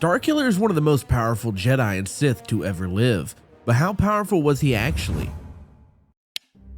Starkiller is one of the most powerful Jedi and Sith to ever live, but how powerful was he actually?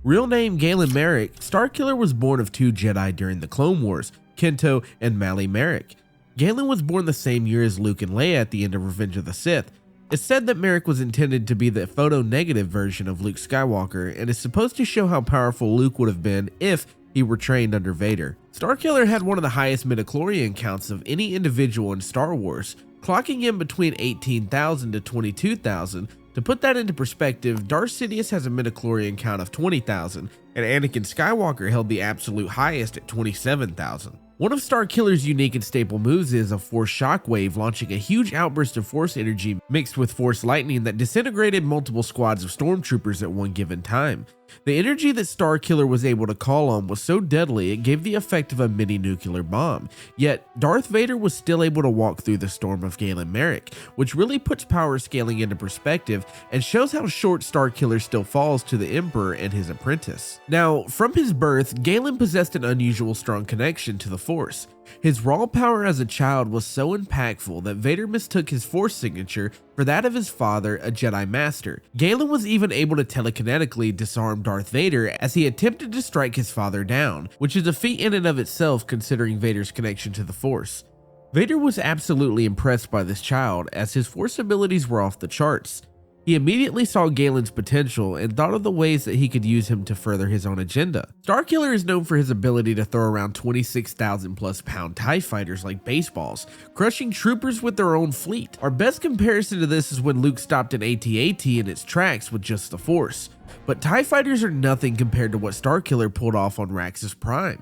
Real name Galen Marek, Starkiller was born of two Jedi during the Clone Wars, Kento and Mali Marek. Galen was born the same year as Luke and Leia at the end of Revenge of the Sith. It's said that Marek was intended to be the photo-negative version of Luke Skywalker and is supposed to show how powerful Luke would have been if he were trained under Vader. Starkiller had one of the highest midichlorian counts of any individual in Star Wars, clocking in between 18,000 to 22,000. To put that into perspective, Darth Sidious has a midichlorian count of 20,000, and Anakin Skywalker held the absolute highest at 27,000. One of Starkiller's unique and staple moves is a Force Shockwave, launching a huge outburst of Force energy mixed with Force Lightning that disintegrated multiple squads of stormtroopers at one given time. The energy that Starkiller was able to call on was so deadly it gave the effect of a mini nuclear bomb, yet Darth Vader was still able to walk through the storm of Galen Marek, which really puts power scaling into perspective and shows how short Starkiller still falls to the Emperor and his apprentice. Now, from his birth, Galen possessed an unusual strong connection to the Force. His raw power as a child was so impactful that Vader mistook his Force signature for that of his father, a Jedi Master. Galen was even able to telekinetically disarm Darth Vader as he attempted to strike his father down, which is a feat in and of itself considering Vader's connection to the Force. Vader was absolutely impressed by this child as his Force abilities were off the charts. He immediately saw Galen's potential and thought of the ways that he could use him to further his own agenda. Starkiller is known for his ability to throw around 26,000 plus pound TIE fighters like baseballs, crushing troopers with their own fleet. Our best comparison to this is when Luke stopped an AT-AT in its tracks with just the Force, but TIE fighters are nothing compared to what Starkiller pulled off on Raxus Prime.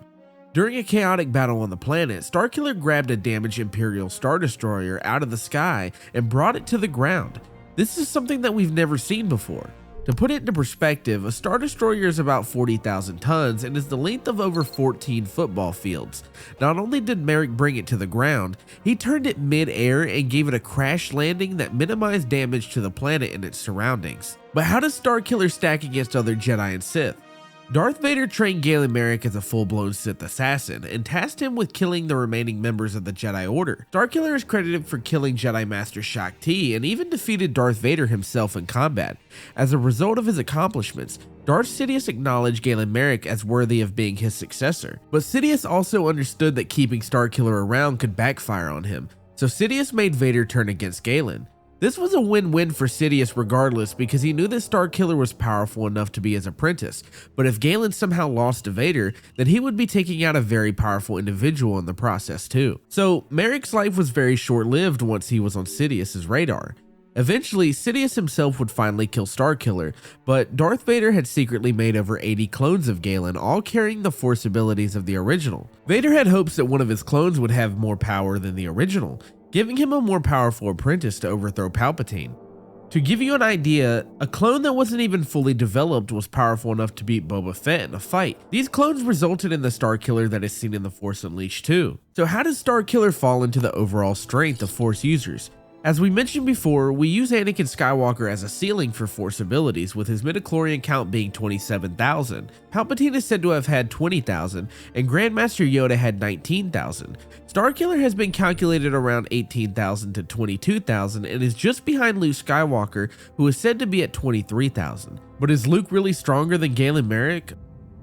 During a chaotic battle on the planet, Starkiller grabbed a damaged Imperial Star Destroyer out of the sky and brought it to the ground. This is something that we've never seen before. To put it into perspective, a Star Destroyer is about 40,000 tons and is the length of over 14 football fields. Not only did Marek bring it to the ground, he turned it mid-air and gave it a crash landing that minimized damage to the planet and its surroundings. But how does Starkiller stack against other Jedi and Sith? Darth Vader trained Galen Marek as a full-blown Sith assassin and tasked him with killing the remaining members of the Jedi Order. Starkiller is credited for killing Jedi Master Shaak Ti and even defeated Darth Vader himself in combat. As a result of his accomplishments, Darth Sidious acknowledged Galen Marek as worthy of being his successor. But Sidious also understood that keeping Starkiller around could backfire on him, so Sidious made Vader turn against Galen. This was a win-win for Sidious regardless because he knew that Starkiller was powerful enough to be his apprentice, but if Galen somehow lost to Vader, then he would be taking out a very powerful individual in the process too. So Marek's life was very short-lived once he was on Sidious's radar. Eventually, Sidious himself would finally kill Starkiller, but Darth Vader had secretly made over 80 clones of Galen, all carrying the Force abilities of the original. Vader had hopes that one of his clones would have more power than the original, giving him a more powerful apprentice to overthrow Palpatine. To give you an idea, a clone that wasn't even fully developed was powerful enough to beat Boba Fett in a fight. These clones resulted in the Starkiller that is seen in The Force Unleashed too. So how does Starkiller fall into the overall strength of Force users? As we mentioned before, we use Anakin Skywalker as a ceiling for Force abilities, with his midichlorian count being 27,000. Palpatine is said to have had 20,000, and Grandmaster Yoda had 19,000. Starkiller has been calculated around 18,000 to 22,000 and is just behind Luke Skywalker, who is said to be at 23,000. But is Luke really stronger than Galen Marek?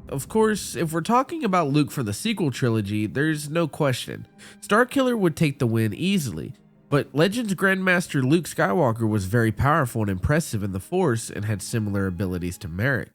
Of course, if we're talking about Luke from the sequel trilogy, there's no question. Starkiller would take the win easily. But Legends Grandmaster Luke Skywalker was very powerful and impressive in the Force and had similar abilities to Marek.